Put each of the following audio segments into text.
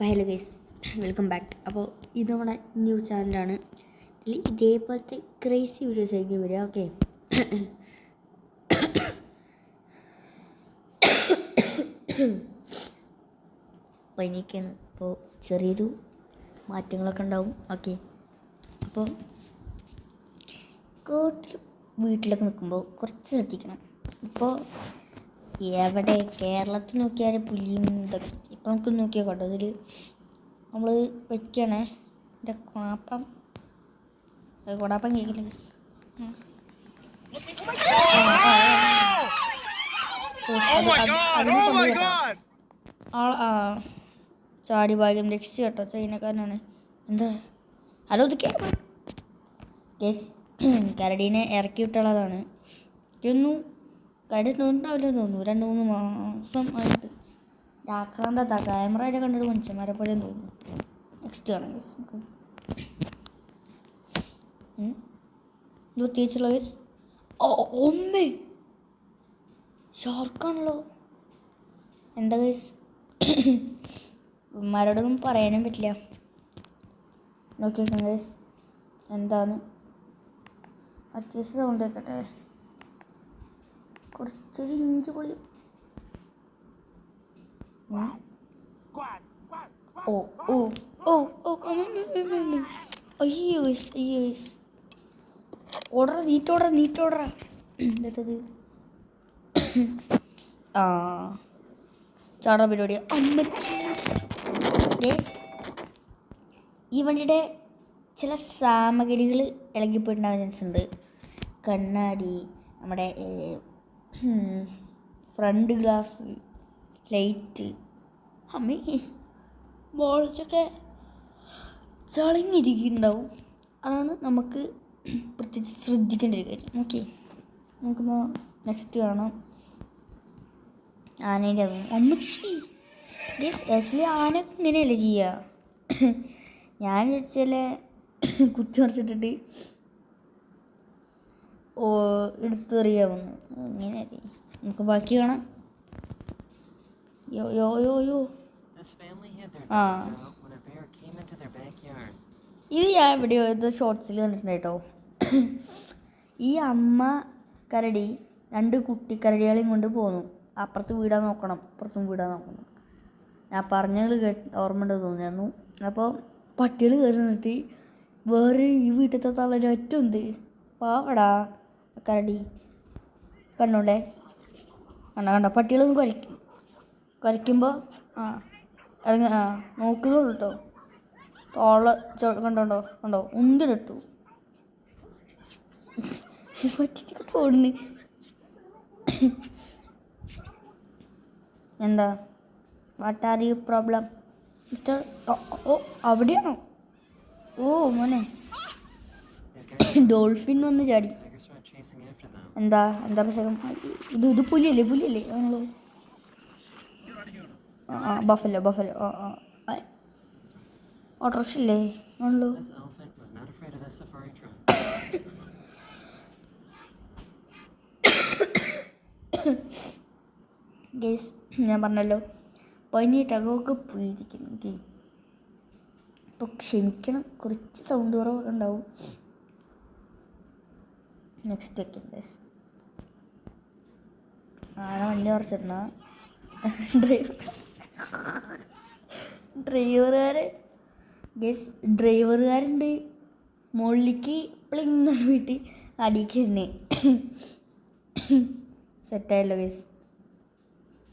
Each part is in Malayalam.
Hello guys, welcome back. അപ്പോൾ ഇത് നമ്മുടെ ന്യൂ ചാനലാണ്. ഇതിൽ ഇതേപോലത്തെ ക്രേസി വീഡിയോസ് ആയിരിക്കും വരിക. ഓക്കെ, പനിയൊക്കെയാണ്. അപ്പോൾ ചെറിയൊരു മാറ്റങ്ങളൊക്കെ ഉണ്ടാവും. ഓക്കെ, അപ്പോൾ വീട്ടിലൊക്കെ നിൽക്കുമ്പോൾ കുറച്ച് ശ്രദ്ധിക്കണം. ഇപ്പോൾ എവിടെ കേരളത്തിൽ നോക്കിയാൽ പുലിയും ഇതൊക്കെ. ഇപ്പം നമുക്ക് നോക്കിയാൽ കേട്ടോ, ഇതിൽ നമ്മൾ വെക്കണേ എൻ്റെ കൊണാപ്പം കേൾക്കില്ല. ചാടി ഭാഗ്യം രക്ഷിച്ചു കേട്ടോ, ചൈനക്കാരനാണ്. എന്താ ഹലോ, ഇത് കേസ് കരടീനെ ഇറക്കി വിട്ടുള്ളതാണ്. ഇതൊന്നും കരടി തോന്നുന്നുണ്ടാവില്ല തോന്നുന്നു. 2-3 മാസം ആയിട്ട് ആക്രാന്തത്താ. ക്യാമറയിലെ കണ്ടിട്ട് മനുഷ്യന്മാരെ പോലെ തോന്നുന്നു. നെക്സ്റ്റ് കാണാം കേസ്. നമുക്ക് പ്രത്യേകിച്ചുള്ള കേസ് ഒമ്മേ ഷാർക്കാണല്ലോ. എന്താ കേസ്, ഉമ്മാരോടൊന്നും പറയാനും പറ്റില്ല. നോക്കിയേക്കാം കേസ് എന്താണ്. അത്യാവശ്യം സൗണ്ട് വെക്കട്ടെ, കുറച്ചൊരു ഇഞ്ച് പൊളി. ഓ ഓ ഓ ഓ അയ്യോ ഓർഡർ നീറ്റോടറ എന്തത് ആ ചാടാ പരിപാടി. ഈ വണ്ടിയുടെ ചില സാമഗ്രികൾ ഇളകിപ്പോയിട്ടുണ്ടാകാൻ ചാൻസ് ഉണ്ട്. കണ്ണാടി, നമ്മുടെ ഫ്രണ്ട് ഗ്ലാസ്, ലൈറ്റ്, അമ്മേ ബോൾസൊക്കെ ചളിങ്ങിരിക്കുന്നുണ്ടാവും. അതാണ് നമുക്ക് പ്രത്യേകിച്ച് ശ്രദ്ധിക്കേണ്ട ഒരു കാര്യം. ഓക്കെ, നമുക്കിന്ന് നെക്സ്റ്റ് കാണാം. ആനേൻ്റെ അമ്മച്ചി ഗേസ്. ആക്ച്വലി ആനയൊക്കെ ഇങ്ങനെയല്ലേ ചെയ്യുക. ഞാൻ ചില കുത്തി മറിച്ചിട്ടിട്ട് എടുത്തെറിയാവുന്നു. ഇങ്ങനെ നമുക്ക് ബാക്കി കാണാം. യോ യോ യോ യോ ആ ഇത് ഞാൻ എവിടെയോ ഏതോ ഷോർട്സിൽ കണ്ടിട്ടുണ്ട് കേട്ടോ. ഈ അമ്മ കരടി 2 കുട്ടിക്കരടികളെയും കൊണ്ട് പോന്നു. അപ്പുറത്ത് വീടാൻ നോക്കണം, ഇപ്പുറത്തും വീടാൻ നോക്കണം. ഞാൻ പറഞ്ഞത് ഓർമ്മ ഉണ്ട് തോന്നിയായിരുന്നു. അപ്പോൾ പട്ടികൾ കയറി നിന്നിട്ട് വേറെ ഈ വീട്ടിലത്തെ തളര ഒറ്റുണ്ട്. പാവടാ കരടി. കണ്ടോണ്ടേ കണ്ട പട്ടികളൊന്നും കുരയ്ക്കുമ്പോൾ ഇറങ്ങി നോക്കുന്നുള്ളൂ കേട്ടോ. കണ്ടോ ഉന്തിലിട്ടു പറ്റിട്ട് പോടുന്നു. എന്താ what are you problem mister? ഓ അവിടെയാണോ? ഓ മോനെ, ഡോൾഫിൻ വന്ന് ചാടി. എന്താ പ്രശ്നം? ഇത് പുലിയല്ലേ ആണല്ലോ. ബഫലോ ഓട്ടോറിക്ഷ അല്ലേ ആണല്ലോ. ഗേസ്, ഞാൻ പറഞ്ഞല്ലോ പനിയിട്ടൊക്കെ പോയിരിക്കുന്നു. ഓക്കെ, ഇപ്പോൾ ക്ഷമിക്കണം, കുറച്ച് സൗണ്ട് കുറവൊക്കെ ഉണ്ടാവും. നെക്സ്റ്റ് വെക്കാം ഗേസ്. വണ്ടി കുറച്ചിരുന്ന ഡ്രൈവറുകാരുണ്ട് മുകളിലേക്ക് പ്ലിങ് വീട്ടി അടിക്കുന്നേ. സെറ്റായല്ലോ ഗേസ്.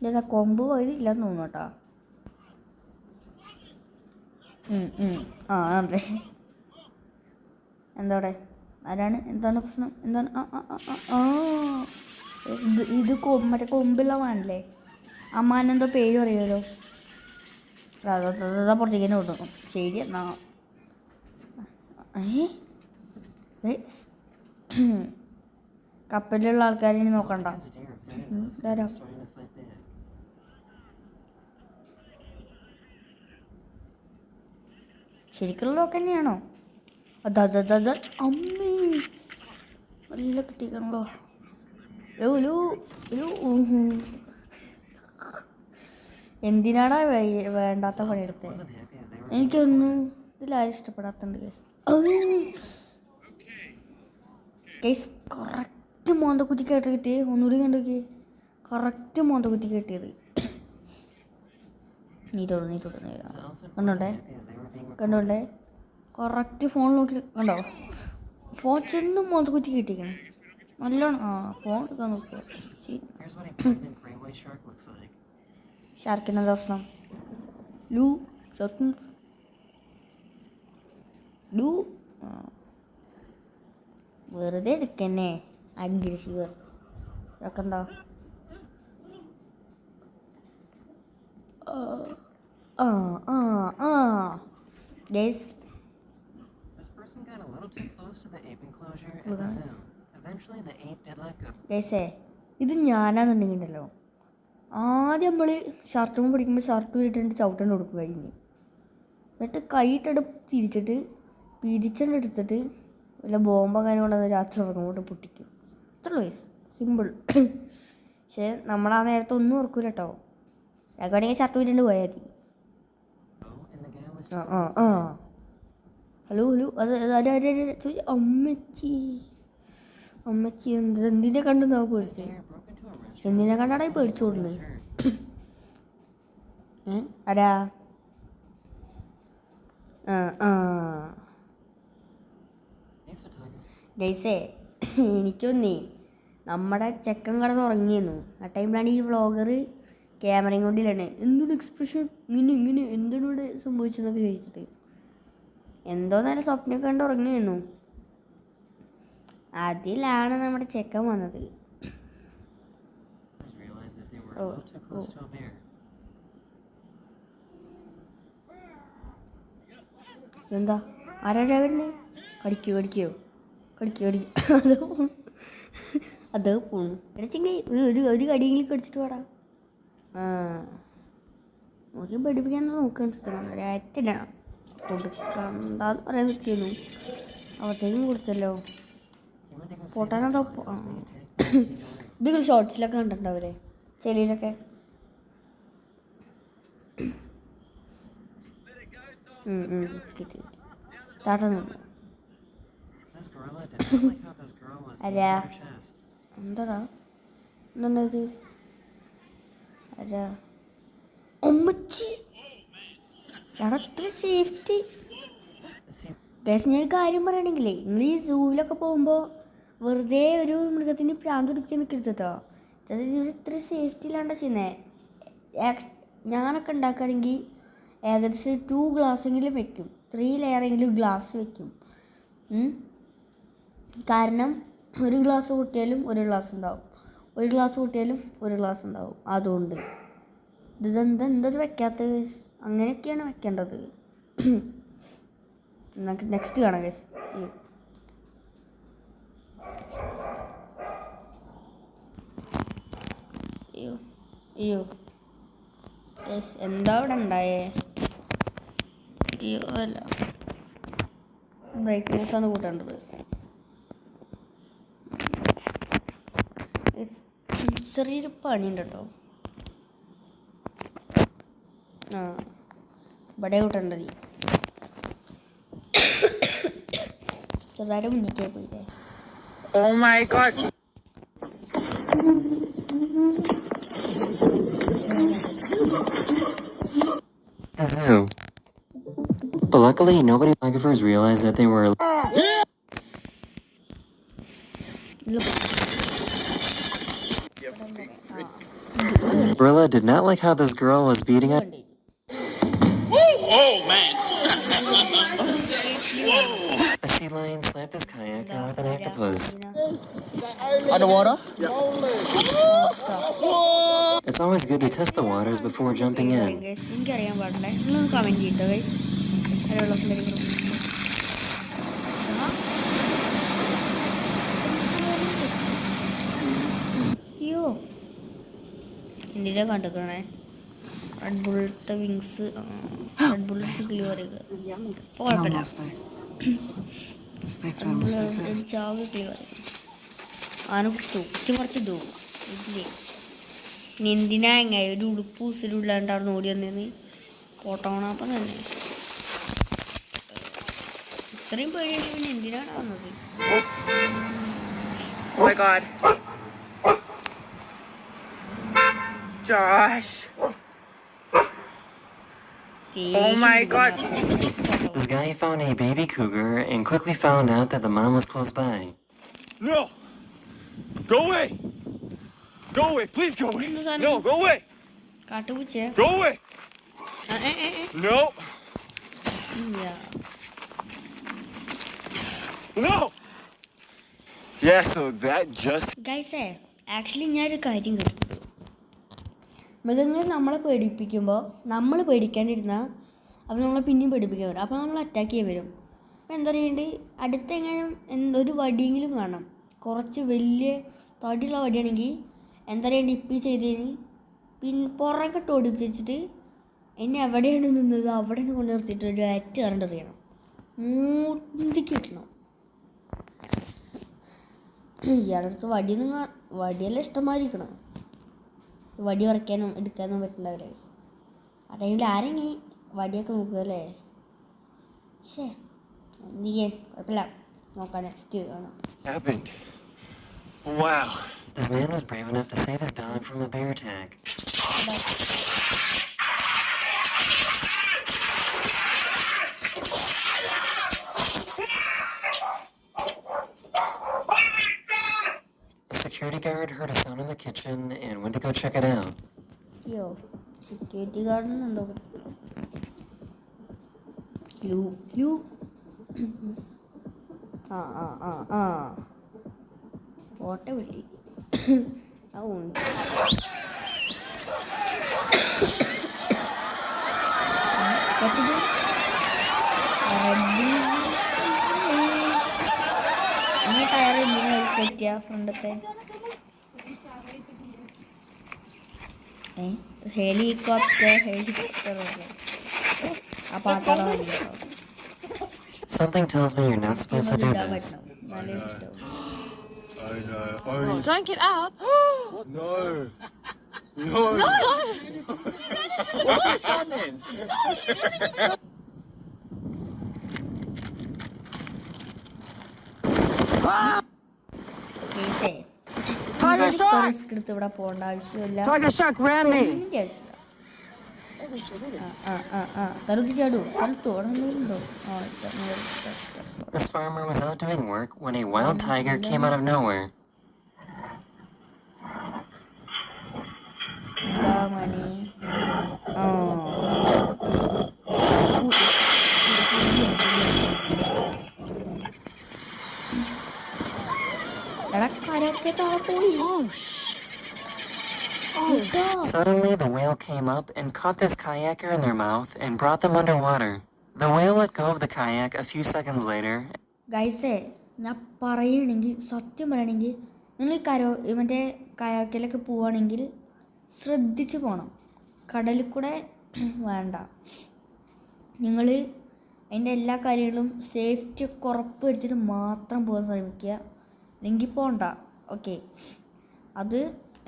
ഇതാ കൊമ്പ് പോയതില്ലെന്ന് തോന്നുന്നു കേട്ടോ. ആണല്ലേ. എന്താ ആരാണ്? എന്താണ് പ്രശ്നം? എന്താണ്? ഇത് മറ്റേ കൊമ്പുള്ള മാനല്ലേ? ആ മാനെന്തോ പേര് പറയുമല്ലോ. അതാ പുറത്തേക്ക് തന്നെ കൊടുക്കും. ശരി എന്നാ. കപ്പലിലുള്ള ആൾക്കാരെ നോക്കണ്ട. ശരിക്കുള്ള ലോക്ക് തന്നെയാണോ? അതാ അമ്മേ നല്ല കിട്ടിക്കണല്ലോ. എന്തിനാടാ വേണ്ടാത്ത പണിയെടുത്തത്? എനിക്കൊന്നും ഇതിലാരും ഇഷ്ടപ്പെടാത്തുണ്ട് കേസ്. കേസ് കറക്റ്റ് മോന്തക്കുറ്റി കേട്ട് കിട്ടിയത്. ഒന്നുകൂടി കണ്ടോക്കി, കറക്റ്റ് മോന്തക്കുറ്റി കിട്ടിയത്. കണ്ടോണ്ടേ കറക്റ്റ് ഫോൺ നോക്കി കണ്ടോ? ഫോൺ ചെന്നും മോന്തക്കുറ്റി കിട്ടിക്കണം നല്ലോണം. ഫോൺ എടുക്കാൻ നോക്കിയോ? ഷാർക്കിന് എന്താ പ്രശ്നം? വെറുതെ എടുക്കന്നെ അഗ്രസീവ്. ഇതൊക്കെ എന്താ? Guys, this person got a little too close to the ape enclosure at the zoo. Eventually the ape did let go. Guys, ഇത് ഞാനാന്നുണ്ടെങ്കിലോ ആദ്യം നമ്മൾ ഷർട്ടും പിടിക്കുമ്പോൾ ഷർട്ട് ഇട്ടിട്ട് ചവിട്ടണ്ട് കൊടുക്കും കഴിഞ്ഞ്. എന്നിട്ട് കൈയിട്ടിട്ട് തിരിച്ചിട്ട് പിരിച്ചെടുത്തിട്ട് വല്ല ബോംബോ കാര്യങ്ങളോ രാത്രി ഉറങ്ങുമ്പോട്ട് പൊട്ടിക്കും. ഇത്രയുള്ളൂ ഗൈസ്, സിമ്പിൾ. പക്ഷേ നമ്മളാ നേരത്തെ ഒന്നും ഓർക്കൂല കേട്ടോ. വേണമെങ്കിൽ ഷർട്ട് വിട്ടിട്ട് പോയാൽ മതി. ഹലോ അത് അമ്മച്ചി എന്തിനെ കണ്ടെന്നാ പേടിച്ചേ? എന്തിനെ കണ്ടാടാ ഈ പേടിച്ചു കൊടുക്കുന്നത്? ആരാ? ഗൈസേ, എനിക്കൊന്നേ നമ്മുടെ ചെക്കൻ കടന്ന് ഉറങ്ങിയിരുന്നു. ആ ടൈമിലാണ് ഈ വ്ളോഗർ ക്യാമറയും കൊണ്ടില്ലാണ് എന്തൊരു എക്സ്പ്രഷൻ ഇങ്ങനെ എന്താണ് ഇവിടെ സംഭവിച്ചതെന്നൊക്കെ ചോദിച്ചിട്ട് എന്തോ നല്ല സ്വപ്നം കണ്ട് ഉറങ്ങിയിരുന്നു. അതിലാണ് നമ്മുടെ ചെക്കൻ വന്നത്. എന്താ ആരാണ്? കടിക്കോ അത് പോണു. എടച്ചെങ്കിൽ ഒരു കടിയെങ്കിലും കടിച്ചിട്ട് പാടാ. നോക്കി പഠിപ്പിക്കാൻ നോക്കാൻ ഒരറ്റ കൊടുക്കണ്ടെന്ന് പറയാൻ നിൽക്കുന്നു. അവത്തേക്കും കൊടുത്തല്ലോ. പൊട്ടാനോ ഇത് ഷോർട്സിലൊക്കെ കണ്ടിട്ടുണ്ടാവരെ ചെലിയിലൊക്കെ. ചാട്ടം നിന്നു. അരാ എന്താടാ ഇത്? അരാ അമ്മച്ചി അത്ര സേഫ്റ്റി. ഞാൻ കാര്യം പറയണെങ്കിലേ, നിങ്ങൾ ഈ സൂവിലൊക്കെ പോകുമ്പോൾ വെറുതെ ഒരു മൃഗത്തിന് പ്രാന്ത് പിടിക്കാൻ നിൽക്കരുത് കേട്ടോ. അതായത് ഇത്ര സേഫ്റ്റി ഇല്ലാണ്ട ചെയ്യുന്നത്. ഞാനൊക്കെ ഉണ്ടാക്കുകയാണെങ്കിൽ ഏകദേശം 2 ഗ്ലാസ്സെങ്കിലും വെക്കും, 3 ലെയറെങ്കിലും ഗ്ലാസ് വെക്കും. കാരണം ഒരു ഗ്ലാസ് കൂട്ടിയാലും ഒരു ഗ്ലാസ് ഉണ്ടാവും, ഒരു ഗ്ലാസ് കൂട്ടിയാലും ഒരു ഗ്ലാസ് ഉണ്ടാവും. അതുകൊണ്ട് എന്തത് വെക്കാത്തത്? അങ്ങനെയൊക്കെയാണ് വെക്കേണ്ടത്. നമുക്ക് നെക്സ്റ്റ് കാണാം ഗൈസ്. അയ്യോ ഗൈസ്, എന്താ ഇവിടെ ഉണ്ടായേ? അല്ല, ബ്രൈറ്റ്നെസ്സാണ് കൂട്ടേണ്ടത്. ചെറിയൊരു പണിയുണ്ട് കേട്ടോ. ഇവിടെ കൂട്ടേണ്ടത് ചെറുതായിട്ട് മുന്നിക്കേ പോയില്ലേ? Oh my god. The zoo. But luckily, nobody photographers realized that they were. Gorilla did not like how this girl was beating up. Oh man. A sea lion slapped his kayaker with an octopus. Underwater? It's always good to test the waters before jumping in. എനിക്കറിയാൻ പാടില്ല, നിങ്ങളൊന്ന് കമൻറ്റ് ചെയ്തോ ഗൈസ്. അയ്യോ എന്തിനാ കണ്ടിക്കണേ? റെഡ് ബുള്ളത്തെ വിങ്സ്, റെഡ് ബുള്ളറ്റ്സ് കിളി പറയുക. അപ്പോൾ കുഴപ്പമില്ല, ചാവ് കിളി പറയുക. ആന കുത്തു കുത്തി മറിച്ചിട്ടു ഇല്ലേ? ഇനി എന്തിനാ എങ്ങനെ ഒരു ഉടുപ്പ് ഉസിരില്ലാണ്ട് അവിടെ ഓടി വന്നേന്ന് പോട്ടോണപ്പം തന്നെ ഇത്രയും പേടിയാണ് പിന്നെ എന്തിനാണ് വന്നത് Oh my god. Josh. Oh my god. This guy found a baby cougar and quickly found out that the mom was close by. No! Go away! Go away! Please go away! No, go away! കാട്ടുപൂച്ചയാ Go away! No! No! Yeah, so that just ഗൈസേ ആക്ച്വലി ഞാനൊരു കാര്യം കേട്ടു മൃഗങ്ങൾ നമ്മളെ പേടിപ്പിക്കുമ്പോൾ നമ്മൾ പേടിക്കാണ്ടിരുന്നാൽ അവർ നമ്മളെ പിന്നെയും പേടിപ്പിക്കാൻ വരും അപ്പോൾ നമ്മൾ അറ്റാക്ക് ചെയ്യാൻ വരും അപ്പോൾ എന്താ പറയേണ്ടത് അടുത്ത് എങ്ങനെ ഒരു വടിയെങ്കിലും കാണാം കുറച്ച് വലിയ തടിയുള്ള വടിയാണെങ്കിൽ എന്താ പറയേണ്ടത് ഇപ്പം ചെയ്തതിന് പിന്നെ പുറകെട്ട് ഓടിപ്പിച്ചിട്ട് എന്നെ എവിടെയാണ് നിന്നത് അവിടെ നിന്ന് കൊണ്ട് നിർത്തിയിട്ട് ഒരു അറ്റ് കറണ്ട് എറിയണം മൂന്തിക്ക് കിട്ടണം ഇയാളുടെ അടുത്ത് വടിയെല്ലാം ഇഷ്ടമായിരിക്കണം വടി ഉറക്കാനും എടുക്കാനും പറ്റുന്നുണ്ടാവില്ല ആ ടൈമിൽ ആരെങ്കിൽ വടിയൊക്കെ നോക്കുക അല്ലേ ശേ എന്ത് ചെയ്യാൻ കുഴപ്പമില്ല നോക്കാം നെക്സ്റ്റ് കാണാം happened. Wow. This man was brave enough to save his dog from a bear attack. The security guard heard a sound in the kitchen and went to go check it out. അയ്യോ സെക്യൂരിറ്റി ഗാർഡിന് എന്തോ യു ആ ഓട്ട വിളി ആ ഉണ്ട് ഇനി ടയർ എന്തിനാ പറ്റിയ ഫ്രണ്ടത്തെ ഹെലികോപ്റ്റർ ആ പാത്രം Something tells me you're not supposed to do this. നല്ല ഇഷ്ടം Don't get out. No! No! What's the fun then? Risk എടുത്ത് ഇവിടെ പോകേണ്ട ആവശ്യമില്ല Tiger shark ran me. ഇതിന്റെ ആവശ്യമില്ല തറുത്തി ചാടൂ തറുത്തു അവിടെ എന്തെങ്കിലും ഉണ്ടോ This farmer was out doing work when a wild tiger came out of nowhere. എന്താ മണി എടാ കരയൊക്കെ താഴെ പോയി Suddenly, the whale came up and caught this kayaker in their mouth and brought them underwater. The whale let go of the kayak a few seconds later. ഗൈസേ ഞാൻ പറയുകയാണെങ്കിൽ സത്യം പറയുകയാണെങ്കിൽ നിങ്ങൾ മറ്റേ കയാക്കിലൊക്കെ പോവുകയാണെങ്കിൽ ശ്രദ്ധിച്ച് പോകണം കടലിൽ കൂടെ വേണ്ട നിങ്ങൾ അതിൻ്റെ എല്ലാ കാര്യങ്ങളും സേഫ്റ്റി ഒക്കെ ഉറപ്പ് വരുത്തിയിട്ട് മാത്രം പോകാൻ ശ്രമിക്കുക അല്ലെങ്കിൽ പോകണ്ട ഓക്കെ അത്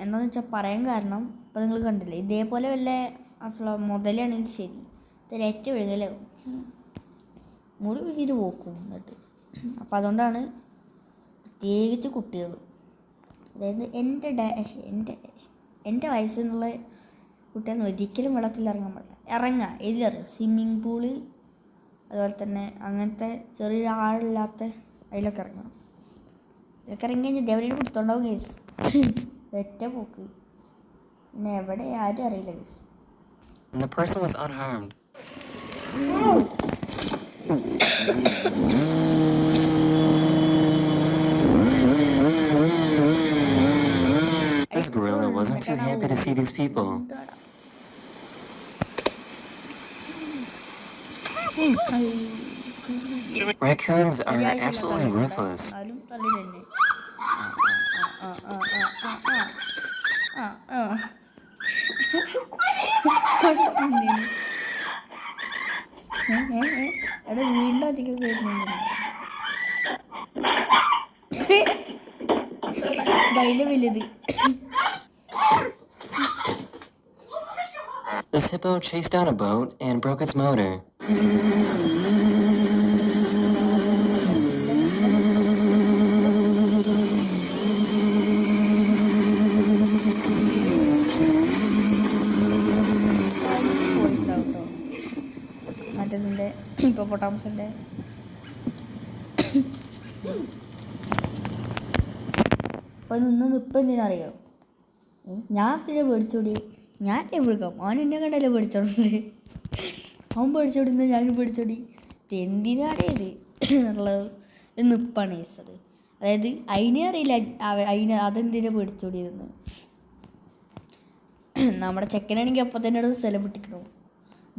എന്താണെന്ന് വെച്ചാൽ പറയാൻ കാരണം ഇപ്പോൾ നിങ്ങൾ കണ്ടില്ലേ ഇതേപോലെ വല്ല മുതലാണെങ്കിൽ ശരി ഇതൊരേറ്റ എഴുതലാവും മുറി വിരിയിട്ട് പോക്കും എന്നിട്ട് അപ്പം അതുകൊണ്ടാണ് പ്രത്യേകിച്ച് കുട്ടികൾ അതായത് എൻ്റെ വയസ്സിനുള്ള കുട്ടികളൊന്നും ഒരിക്കലും വെള്ളത്തിൽ ഇറങ്ങാൻ പാടില്ല ഇറങ്ങുക ഇതിലറിയാം സ്വിമ്മിങ് പൂള് അതുപോലെ തന്നെ അങ്ങനത്തെ ചെറിയ ആളില്ലാത്ത അതിലൊക്കെ ഇറങ്ങണം ഇതൊക്കെ ഇറങ്ങി കഴിഞ്ഞാൽ ദേവലയിൽ കൊടുത്തോണ്ടാവും കേസ് ഒറ്റ പോക്ക് പിന്നെ എവിടെ ആരും അറിയില്ല case And the person was unharmed. This gorilla wasn't too happy to see these people. Raccoons are absolutely ruthless. എടാ വീണ്ടും അധികം വരുന്നുണ്ട് ധൈര്യം വലുത് This hippo chased down a boat and broke its motor. പോയിട്ടുണ്ടാവും മറ്റേതിൻ്റെ ഹിപ്പോപ്പൊട്ടാമസിൻ്റെ. അപ്പോൾ ഇപ്പം എന്തിനറിയോ, ഞാൻ പിന്നെ പേടിച്ചോടി, ഞാൻ വിളിക്കാം, അവൻ എന്നെ കണ്ടല്ലേ പേടിച്ചോണ്ട്, അവൻ പേടിച്ചോടി എന്നാൽ ഞാനും പേടിച്ചോടി. എന്തിനാണ് ഇത് എന്നുള്ളത് നിപ്പാണ് ചോദിച്ചത്. അതായത് അതിനെ അറിയില്ല അതെന്തിനാ പേടിച്ചോടിയതെന്ന്. നമ്മുടെ ചെക്കനാണെങ്കിൽ അപ്പം തന്നെ അവിടെ സ്ഥലം വിട്ടിക്കണു.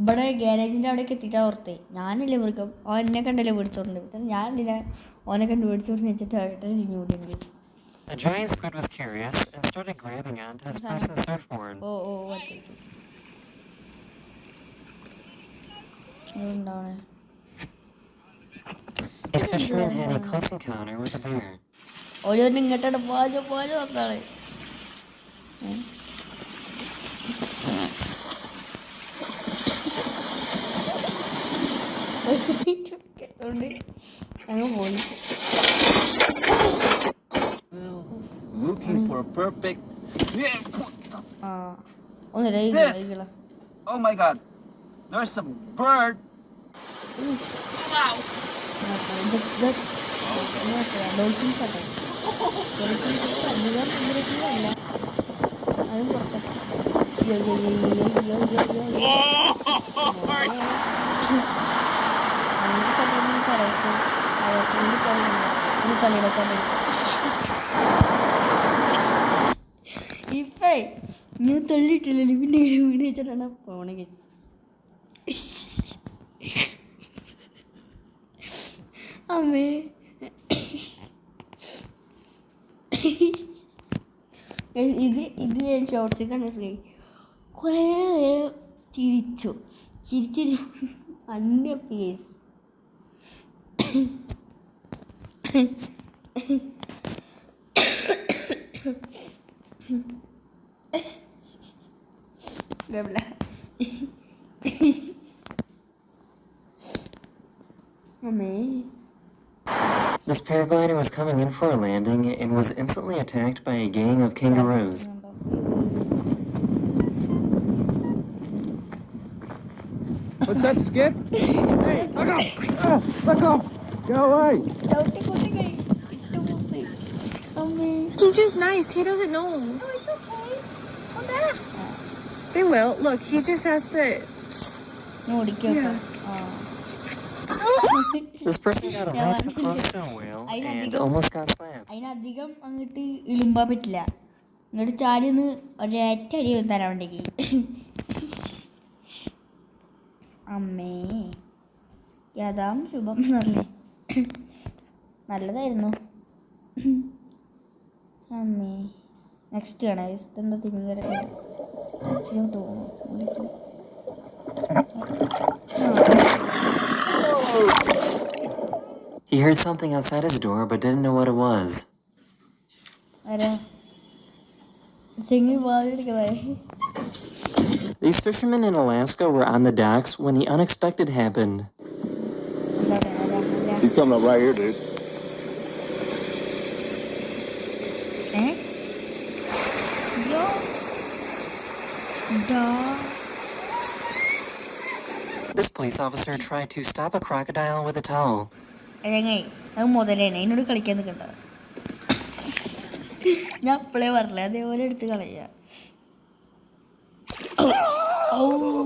ഇവിടെ ഗ്യാരേജിൻ്റെ അവിടേക്ക് എത്തിയിട്ടാണ് ഓർത്തേ, ഞാനല്ലേ വിളിക്കാം, അവൻ എന്നെ കണ്ടല്ലേ പേടിച്ചോണ്ട്, ഞാൻ എന്തിനാ ഓനെ കണ്ട് പേടിച്ചോണ്ട് വെച്ചിട്ട് ചിഞ്ഞൂടി. A giant squid was curious and started grabbing onto his person's surfboard. These fishermen had a close encounter with a bear. ഓരോന്നും ഇങ്ങോട്ടാണ് പോജോ വന്നാണ്. അങ്ങ് പോയി. Looking for a perfect snap. ഒന്നുമില്ല. Oh my god. There's a bird. Dolphins ആട്ടെ, അധികം ഇങ്ങനെയൊക്കെയല്ല, അതും കുറച്ചൊക്കെ. ഇപ്പഴേ ഞാൻ തള്ളിയിട്ടില്ലല്ലോ, പിന്നെ വീട് വെച്ചിട്ടാണ് പോണേ. അമ്മേ ഇത് ഞാൻ ഷോർട്സിൽ കണ്ടിട്ട് കുറേ നേരം ചിരിച്ചു അന്യ പ്ലേസ്. അമ്മേ. This paraglider was coming in for a landing and was instantly attacked by a gang of kangaroos. What's that, Skip? Hey, let go! Oh, let go! Go away! He's just nice. He doesn't know. No, it's okay. Come back. They will. Look, he just has to. This person got a little too close to a whale and almost got slapped. അതിനധികം അങ്ങോട്ട് ഇളുമ്പാൻ പറ്റില്ല, ഇങ്ങോട്ട് ചാടി ഒന്ന് ഒരേറ്റടി തരാൻ വേണ്ടിക്ക്. അമ്മേ യഥാം ശുഭം എന്നല്ലേ, നല്ലതായിരുന്നു. അമ്മേ നെക്സ്റ്റ് ആണ് ഇതെന്താ തിമിങ്ങരൊക്കെ തോന്നുന്നു. He heard something outside his door but didn't know what it was. These fishermen in Alaska were on the docks when the unexpected happened. He's coming up right here, dude. This police officer tried to stop a crocodile with a towel. അത് മുതലേനെ എന്നോട് കളിക്കാൻ നിൽക്കണ്ട, ഞാൻ അപ്പളേ പറഞ്ഞില്ല, അതേപോലെ എടുത്ത് കളയാ.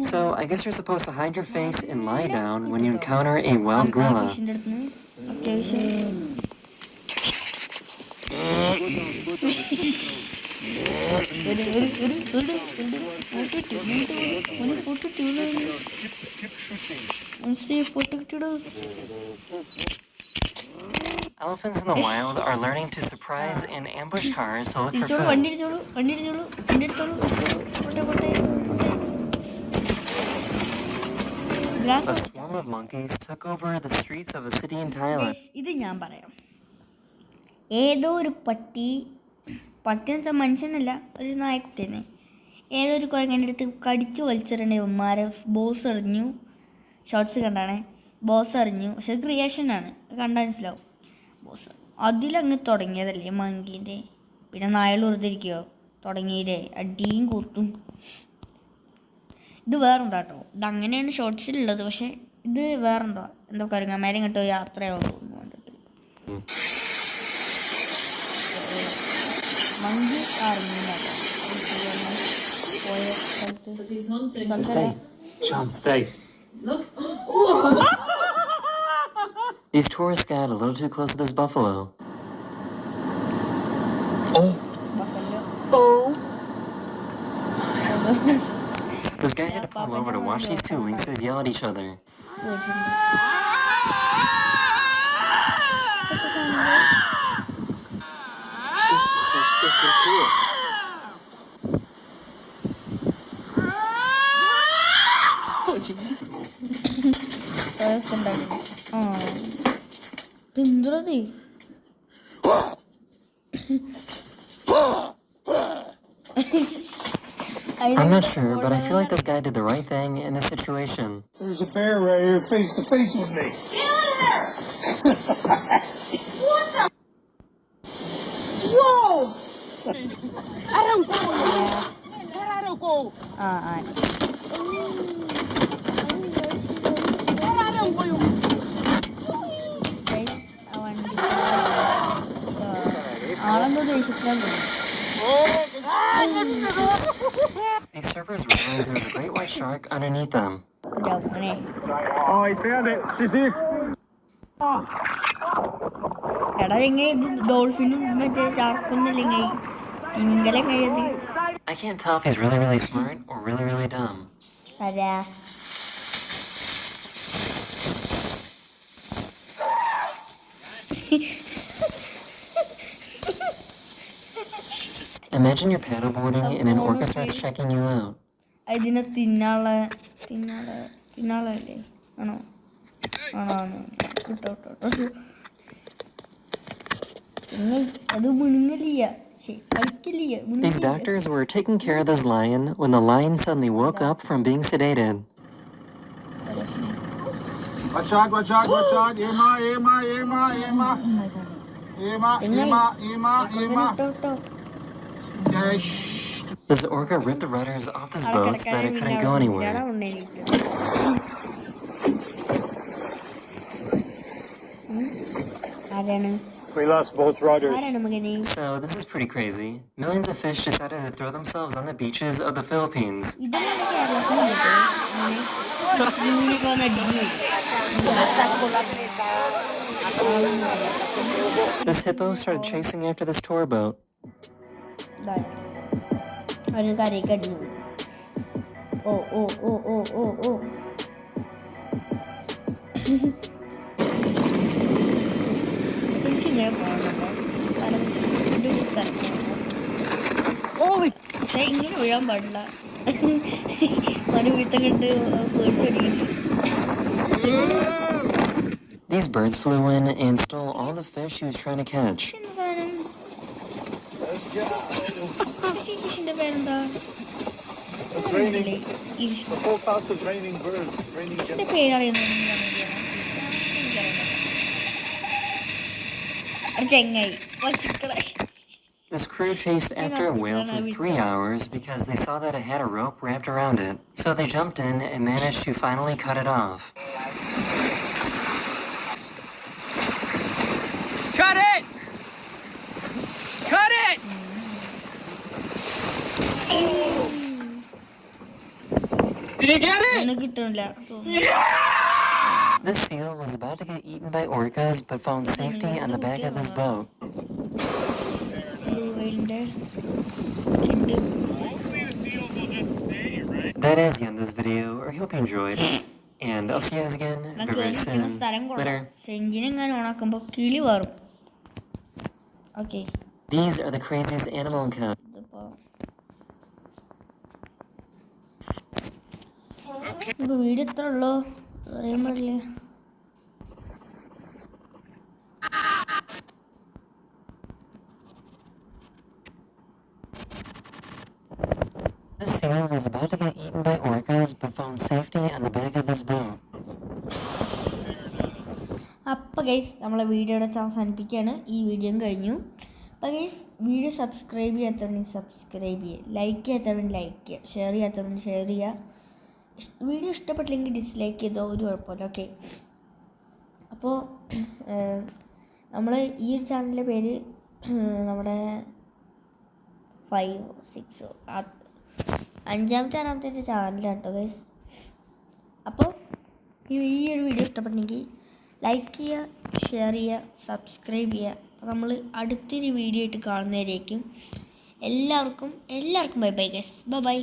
So I guess you're supposed to hide your face and lie down when you encounter a wild gorilla. Elephants in the wild are learning to surprise and ambush cars to look for food. A swarm of monkeys took over the streets of a city in Thailand. ഇത് ഞാൻ പറയാം. ഏതോ ഒരു പട്ടി എന്ന് വെച്ചാൽ മനുഷ്യനല്ല, ഒരു നായക്കുട്ടിനെ ഏതൊരു കുരങ്ങൻ്റെ അടുത്ത് കടിച്ചു വലിച്ചിട്ടുണ്ട് ഇവന്മാരെ. ബോസ് എറിഞ്ഞു. ഷോർട്സ് കണ്ടാണേ. ബോസ് എറിഞ്ഞു. പക്ഷെ ക്രിയേഷനാണ്, കണ്ടാൽ മനസ്സിലാവും. ബോസ് അതിലങ്ങ് തുടങ്ങിയതല്ലേ മങ്കീൻ്റെ. പിന്നെ നായകൾ വെറുതിരിക്കുകയോ തുടങ്ങിയില്ലേ, അടിയും കൂത്തും. ഇത് വേറെന്താ കേട്ടോ, ഇത് അങ്ങനെയാണ് ഷോർട്സിലുള്ളത്. പക്ഷെ ഇത് വേറെന്തോ, എന്തോ കുരങ്ങന്മാരെ കേട്ടോ യാത്രയാവും തോന്നുന്നു കണ്ടിട്ട്. മങ്കീസ് ആർമി പോയ സ്ഥലത്ത് Stay. Sean, stay. These tourists got a little too close to this buffalo. Oh. Buffalo. This guy had to pull over to watch these two lynxes yell at each other. This is so freaking cool. Oh, Jesus. തിന്തറതി I'm not sure, but I feel like this guy did the right thing in this situation. There's a bear right here face to face with me. What the? Whoa! I don't go. I don't go. I don't go. ആളെന്തോ ദേഷ്യത്തിലാണ്. These surfers realized there's a great white shark underneath them. Oh, he's found it. She's here. എടാ എങ്ങനെ ഇത് ഡോൾഫിനും മറ്റേ ഷാർക്കൊന്നുമില്ലെങ്കിൽ തിമിംഗലം കഴിയത്. I can't tell if he's really, really smart or really, really dumb. അതാ Imagine you're paddleboarding and an orca starts checking you out. ഇതിനെ തിന്നാളല്ലേ ആണോ ആണോ കിട്ടോ പിന്നെ അത് മുണുങ്ങലിയ കളിക്കില്ല. These doctors were taking care of this lion when the lion suddenly woke up from being sedated. Watch out, watch out, watch out. Ema, Ema, Ema, Ema. Ema, Ema, Ema, Ema. Yeah, shh. This orca ripped the rudders off this boat so that it couldn't go anywhere. ആരാണ് We lost both rudders. ആരാണ് മകനെ? So this is pretty crazy. Millions of fish decided to throw themselves on the beaches of the Philippines. ഇതെല്ലാം കേരളത്തിൽ This hippo started chasing after this tour boat. അവന് കരയ്ക്ക് അടിഞ്ഞു. ഓ ഓ ഓ ഓ ഓ ഓ എനിക്കിങ്ങനെ പോകണല്ലോ പക്ഷെ ഇങ്ങനെ വീഴാൻ പാടില്ല. അവന് വീട്ടം കണ്ട് പേടിച്ചൊടിക്കുന്നു. These birds flew in and stole all the fish he was trying to catch. എന്ത് സാധനം? ഫിഷിന്റെ പേരെന്താ? It's raining. The whole house is raining birds. Raining again. ഫിഷിന്റെ പേരറിയുന്ന ചെങ്ങായി പശുക്കളെ. This crew chased after a whale for 3 hours because they saw that it had a rope wrapped around it. So they jumped in and managed to finally cut it off. Cut it! Cut it! Did you get it? ഒന്നും കിട്ടണില്ല. This seal was about to get eaten by orcas but found safety on the back of this boat. That is the end of this video. I hope you enjoyed. And I'll see you guys again very, very soon. Later. എഞ്ചിനെങ്ങാനും ഓണാക്കുമ്പോ കിളി വരും. Okay These are the craziest animal encounters. ഇപ്പൊ വീഡിയോ എത്ര ഉള്ളോ അറിയാൻ പാടില്ല. This Theo was about to get eaten by orcas but found safety in the back of this boat. അപ്പോൾ ഗൈസ് നമ്മളെ വീഡിയോ ഇവിടെ അവസാനിപ്പിക്കുകയാണ്. ഈ വീഡിയോയും കഴിഞ്ഞു. അപ്പോൾ ഗൈസ് വീഡിയോ സബ്സ്ക്രൈബ് ചെയ്യാത്തവരുണ്ടെങ്കിൽ സബ്സ്ക്രൈബ് ചെയ്യുക, ലൈക്ക് ചെയ്യാത്തവരുണ്ടെങ്കിൽ ലൈക്ക് ചെയ്യുക, ഷെയർ ചെയ്യാത്തവരുണ്ടെങ്കിൽ ഷെയർ ചെയ്യുക. വീഡിയോ ഇഷ്ടപ്പെട്ടില്ലെങ്കിൽ ഡിസ്ലൈക്ക് ചെയ്തോ, ഒരു കുഴപ്പമില്ല. ഓക്കെ, അപ്പോൾ നമ്മൾ ഈ ഒരു ചാനലിൻ്റെ പേര് നമ്മുടെ 5 6 5ാമത്തെ 6ാമത്തെ ചാനലാണ് കേട്ടോ ഗൈസ്. അപ്പോൾ ഈ ഒരു വീഡിയോ ഇഷ്ടപ്പെട്ടെങ്കിൽ ലൈക്ക് ചെയ്യുക, ഷെയർ ചെയ്യുക, സബ്സ്ക്രൈബ് ചെയ്യുക. അപ്പോൾ നമ്മൾ അടുത്തൊരു വീഡിയോ ആയിട്ട് കാണുന്നവരേക്കും എല്ലാവർക്കും ബൈ ബൈ ഗൈസ്. ബൈ.